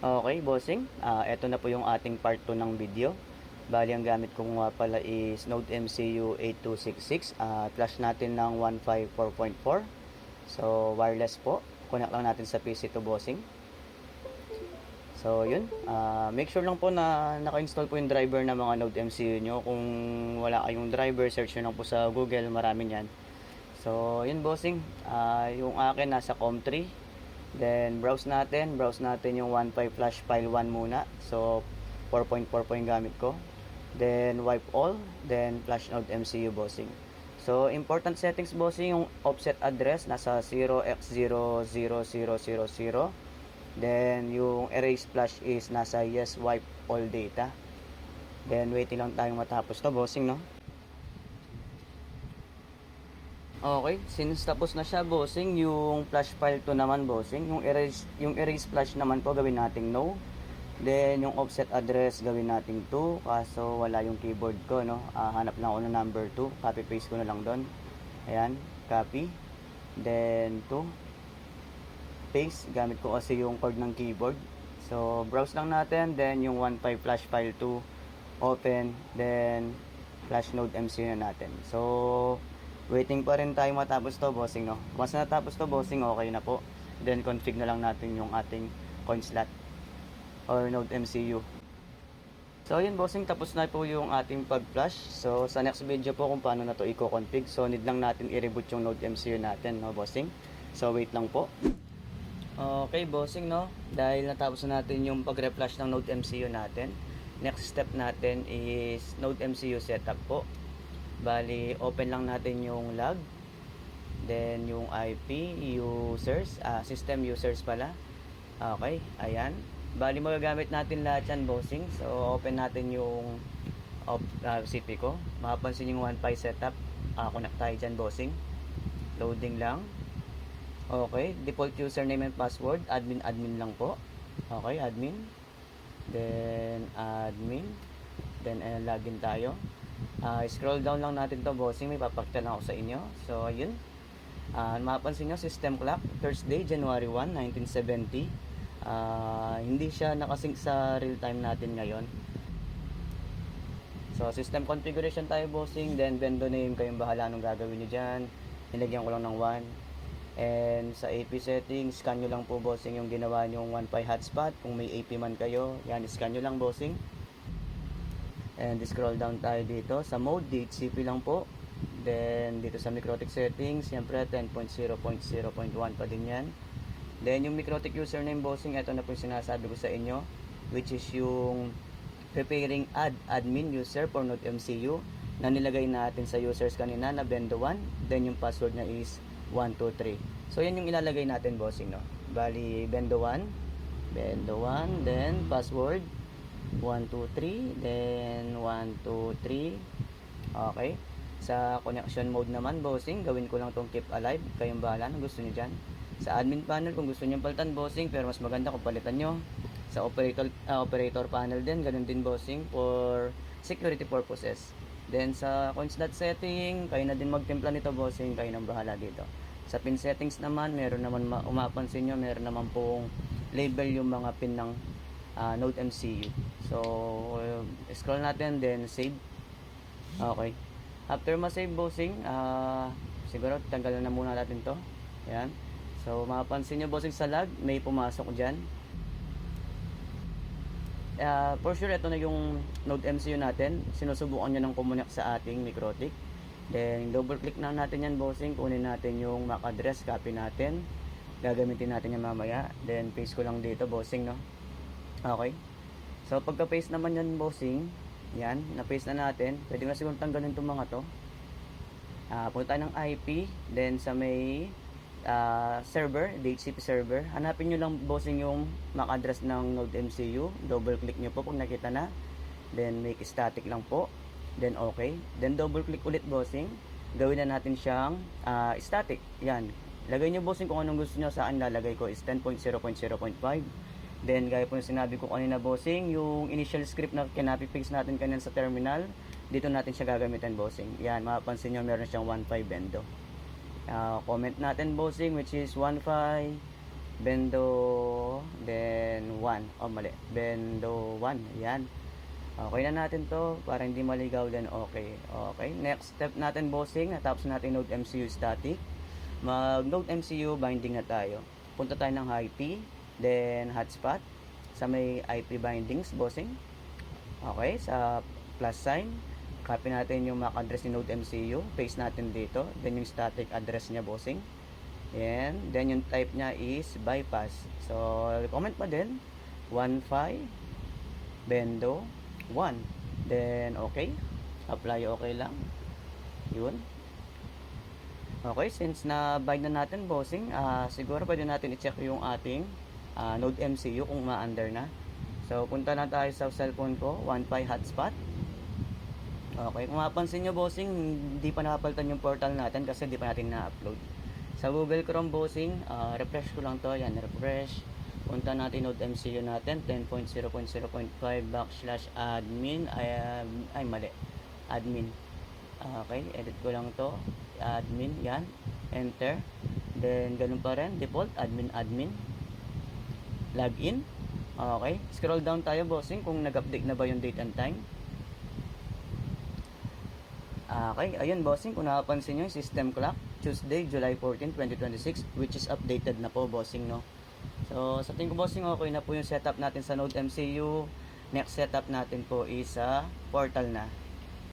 Okay, bossing. Ito na po yung ating part 2 ng video. Bali, ang gamit ko nga pala is Node MCU 8266. Flash natin ng 154.4. So, wireless po. Connect lang natin sa PC to, bossing. So, yun. Make sure lang po na naka-install po yung driver ng mga Node MCU nyo. Kung wala kayong driver, search nyo lang po sa Google. Marami yan. So, yun, bossing. Yung akin nasa COM3. Then browse natin yung 1.5 flash file 1 muna. So 4.4 po yung gamit ko. Then wipe all, then flash node MCU, bossing. So important settings, bossing, yung offset address nasa 0x00000. Then yung erase flash is nasa yes wipe all data. Then waiting lang tayong matapos to, bossing, no? Okay, since tapos na siya, bossing, yung flash file to naman, bossing, yung erase flash naman po gawin nating no. Then yung offset address gawin nating 2, kaso wala yung keyboard ko, no. Hanap lang ako ng number 2, copy paste ko na lang doon. Ayan, copy. Then 2 paste, gamit ko kasi yung cord ng keyboard. So browse lang natin, then yung 1.5 flash file 2 open, then flash node MCU na natin. So waiting pa rin tayo matapos to, bossing, no. Once natapos to, bossing, okay na po. Then config na lang natin yung ating coin slot or node MCU. So yun, bossing, tapos na po yung ating pag-flash. So sa next video po kung paano na to i-config. So need lang natin i-reboot yung node MCU natin, no, bossing. So wait lang po. Okay, bossing, no. Dahil natapos na natin yung pag-reflash ng node MCU natin, next step natin is node MCU setup po. Bali, open lang natin yung log. Then, yung IP users, system users pala. Okay, ayan. Bali, magagamit natin lahat yan, bossing. So, open natin yung CP ko. Mapapansin yung 1.5 setup. Connect tayo dyan, bossing. Loading lang. Okay, default username and password. Admin lang po. Okay, admin. Then, admin. Then, login tayo. Scroll down lang natin to, bossing. May papakita lang ako sa inyo. So ayun, mapapansin nyo, system clock Thursday, January 1, 1970. Hindi siya nakasync sa real time natin ngayon. So system configuration tayo, bossing. Then vendor name, kayong bahala nung gagawin nyo dyan. Nilagyan ko lang ng 1. And sa AP settings, scan nyo lang po, bossing, yung ginawa nyong 1.5 hotspot. Kung may AP man kayo, yan, scan nyo lang, bossing. And scroll down tayo dito sa mode, DHCP lang po. Then dito sa MikroTik settings, siyempre 10.0.0.1 pa din yan. Then yung MikroTik username, bossing, ito na po yung sinasabi ko sa inyo, which is yung preparing admin user for node MCU na nilagay natin sa users kanina na bendo1. Then yung password na is 123. So yan yung ilalagay natin, bossing, no. Bali bendo1, then password 123, then 123. Okay, sa connection mode naman, bossing, gawin ko lang tong keep alive. Kayong bahala kung gusto niyo dyan. Sa admin panel, kung gusto niyo palitan, bossing, pero mas maganda kung palitan nyo. Sa operator panel din, ganun din, bossing, for security purposes. Then sa coin slot setting, kayo na din magtimpla nito, bossing, kayo nang bahala dito. Sa pin settings naman, meron naman umapansin nyo, meron naman pong label yung mga pin ng node MCU. So scroll natin, then save. Okay, after ma-save, bossing, siguro tanggalan na muna natin to. Ayan. So mapapansin nyo, bossing, sa log may pumasok dyan. For sure, ito na yung node MCU natin. Sinusubukan nyo ng kumunik sa ating MikroTik. Then double click na natin yan, bossing. Kunin natin yung MAC address, copy natin, gagamitin natin yan mamaya. Then paste ko lang dito, bossing, no. Okay, so pagka paste naman yan, bossing, yan, na-paste na natin. Pwede na siguro tanggalin itong mga to. Punta tayo ng IP, then sa may server, DHCP server, hanapin nyo lang, bossing, yung MAC address ng node MCU. Double click nyo po pag nakita na, then make static lang po, then okay, then double click ulit, bossing. Gawin na natin siyang static. Yan, lagay nyo, bossing, kung anong gusto nyo. Sa akin lalagay ko is 10.0.0.5. Then gaya po yung sinabi ko kanina, bossing, yung initial script na kinopy-paste natin kanina sa terminal, dito natin siya gagamitin, bossing. Yan, mapapansin nyo, meron siyang 1.5 bendo. Comment natin, bossing, which is 1.5 bendo, then 1. O mali, Bendo 1. Yan. Okay na natin to para hindi maligaw din. Okay. Okay. Next step natin, bossing. Natapos natin Node MCU static. Mag Node MCU binding na tayo. Punta tayo ng IP, then hotspot sa may IP bindings, bossing. Okay, sa plus sign, copy natin yung MAC address ni Node MCU, paste natin dito, then yung static address niya, bossing. And then yung type niya is bypass. So, comment pa din 15 Bendo 1. Then okay, apply okay lang. Yun. Okay, since na bind na natin, bossing, siguro pwede natin i-check yung ating Node MCU kung ma-under na. So, punta na tayo sa cellphone ko, Wi-Fi hotspot. Okay, kung mapansin nyo, bossing, hindi pa nakapalitan yung portal natin kasi hindi pa natin na-upload. Sa Google Chrome, bossing, refresh ko lang to. Yan, refresh. Punta natin Node MCU natin, 10.0.0.5/admin. Ay, mali. Admin. Okay, edit ko lang to. Admin, yan. Enter. Then, ganun pa rin. Default, admin. Login. Okay, scroll down tayo, bossing, kung nag-update na ba yung date and time. Okay, ayun, bossing, kung nakapansin nyo yung system clock, Tuesday, July 14, 2026, which is updated na po, bossing, no? So, sa tingin ko, bossing, okay na po yung setup natin sa Node MCU. Next setup natin po is sa portal na.